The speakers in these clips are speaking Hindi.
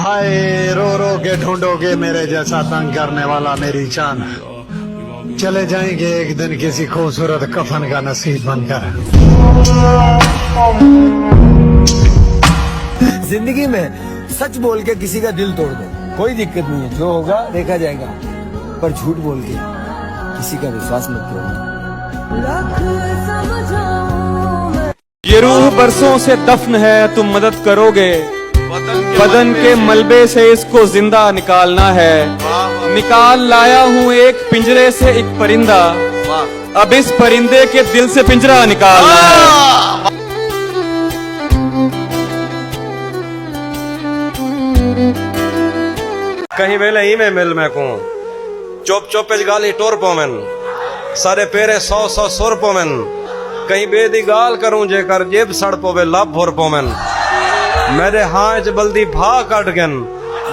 हाय रो रो के ढूंढोगे मेरे जैसा तंग करने वाला मेरी जान। चले जाएंगे एक दिन किसी खूबसूरत कफन का नसीब बनकर। जिंदगी में सच बोल के किसी का दिल तोड़ दो, कोई दिक्कत नहीं है, जो होगा देखा जाएगा। पर झूठ बोल के किसी का विश्वास मत तोड़ना। ये रूह बरसों से दफन है, तुम मदद करोगे। बदन के मलबे से इसको जिंदा निकालना है। निकाल लाया हूँ एक पिंजरे से एक परिंदा, अब इस परिंदे के दिल से पिंजरा निकालना है। कहीं वेले ही में मिल में को चोप चोपेज गाली टोर पोमन सारे पेरे 100 सुर पोमन। कहीं बेदी गाल करूं जेकर जेब सड़ पोवे लाभ भोर पोमन। मेरे हाथ बल्दी भा काट गन,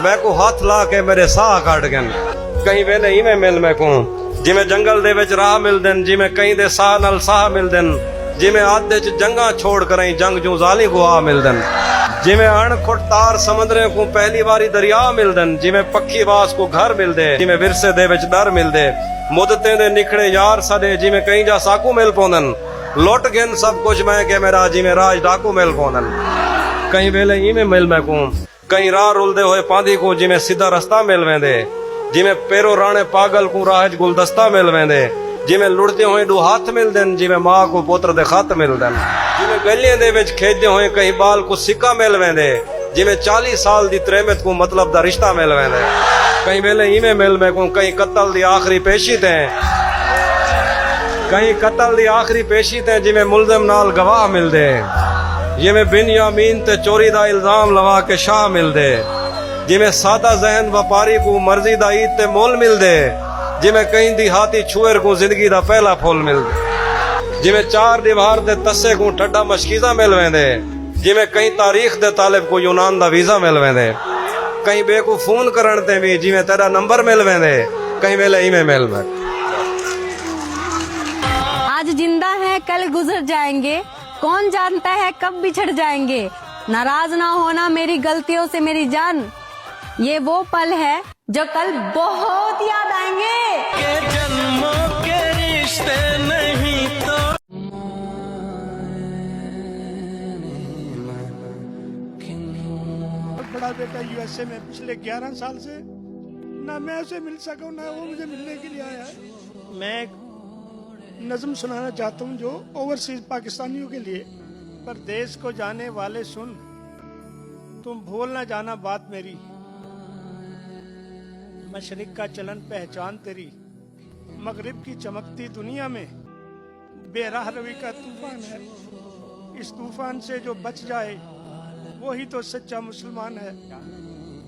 मैं को हाथ ला के मेरे साह काट गन। कहीं वेले ही में मिल में को जिमें जंगल दे विच राह मिल देन, जिमें कहीं दे साह नल साह मिल देन, जिमें आधे च जंगा छोड़ कर जंग जू जाली को आ मिल देन, जिमें अणखुट तार समुद्रे को पहली बारी दरिया मिल देन, जिमें पक्की बास को घर मिल दे, जिमें विरसे दे विच डर मिल दे, मुदते दे निखड़े यार सदे, जिमें कहीं जा साकू मिल पोंदन, लौट गेन सब कुछ मैं के मेरा जिमें राज डाकू मिल पोंदन। कहीं वेले ही में मिल मैं को कहीं राह रुलदे हुए पांदी को जिमें सीधा रास्ता मिल वेंदे, जिमें पेरो राणे पागल को राज गुलदस्ता मिल वेंदे, जिमें लुड़ते हुए दो हाथ मिल देन, जिमें माँ को पुत्र दे खत मिल देन, जिमें गलियां दे विच खेदते हुए कहीं बाल को सिक्का मिल वेंदे, जिमें 40 साल दी त्रेमत को मतलब दा रिश्ता मिल वेंदे। कहीं वेले ही में मिल मैं को कहीं कत्ल दी आखिरी पेशी ते, कहीं कत्ल दी आखिरी पेशी ते, जिमें मुलजिम नाल गवाह मिल दे, जिमें बिन यामीन ते चोरी दा इल्जाम लवा के शाह मिल दे, जिमें सादा जहन व्यापारी को मर्जी दा ईद ते मोल मिल दे, जिमें कहीं दिहाती छुएर को जिंदगी दा पहला फूल मिल दे, जिमें 4 दीवार दे तस्से को ठड्डा मशकीजा मिल वेंदे, जिमें कहीं तारीख दे तालिब को यूनान दा वीजा मिल वेंदे, कहीं बे को फोन करन ते भी जिमें तेरा नंबर मिल वेंदे। कहीं वेले ही में मिल में आज जिंदा है कल गुजर जाएंगे, कौन जानता है कब बिछड़ जाएंगे। नाराज ना होना मेरी गलतियों से मेरी जान, ये वो पल है जो कल बहुत याद आएंगे। के जन्मों के रिश्ते नहीं तो बड़ा बेटा यूएसए में पिछले 11 साल से ना मैं उसे मिल सका ना वो मुझे मिलने के लिए आया है। मैं एक नज्म सुनाना चाहता हूँ जो ओवरसीज पाकिस्तानियों के लिए। परदेश को जाने वाले सुन, तुम भूल ना जाना बात मेरी, मशरिक का चलन पहचान तेरी, मगरिब की चमकती दुनिया में बेराह रवि का तूफान है। इस तूफान से जो बच जाए वही तो सच्चा मुसलमान है।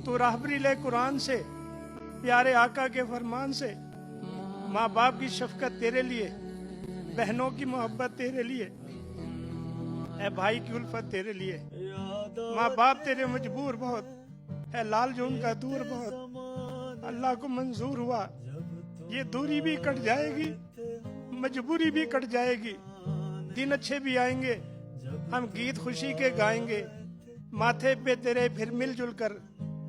तू राहबरी ले कुरान से, प्यारे आका के फरमान से, माँ बाप की शफकत तेरे लिए, बहनों की मोहब्बत तेरे लिए, है भाई की उल्फत तेरे लिए। माँ बाप तेरे मजबूर बहुत है, लाल जो उनका दूर बहुत, अल्लाह को मंजूर हुआ ये दूरी भी कट जाएगी, मजबूरी भी कट जाएगी। दिन अच्छे भी आएंगे, हम गीत खुशी के गाएंगे, माथे पे तेरे फिर मिलजुल कर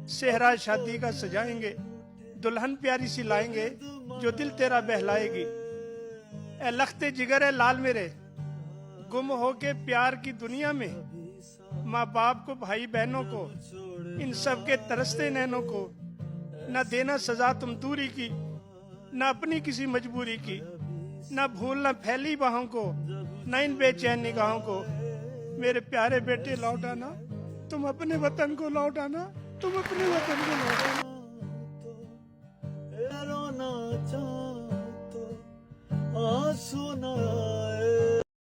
सेहरा शादी का सजाएंगे। दुल्हन प्यारी सी लाएंगे जो दिल तेरा बहलाएगी। ए लखते जिगर है लाल मेरे, गुम हो के प्यार की दुनिया में, माँ बाप को भाई बहनों को, इन सब के तरसते नैनों को, न देना सजा तुम दूरी की, न अपनी किसी मजबूरी की, न भूलना फैली बाहों को, न इन बेचैन निगाहों को। मेरे प्यारे बेटे लौट आना, तुम अपने वतन को लौट आना, तुम अपने वतन को लौट आना। रोना चाहो तो आंसू ना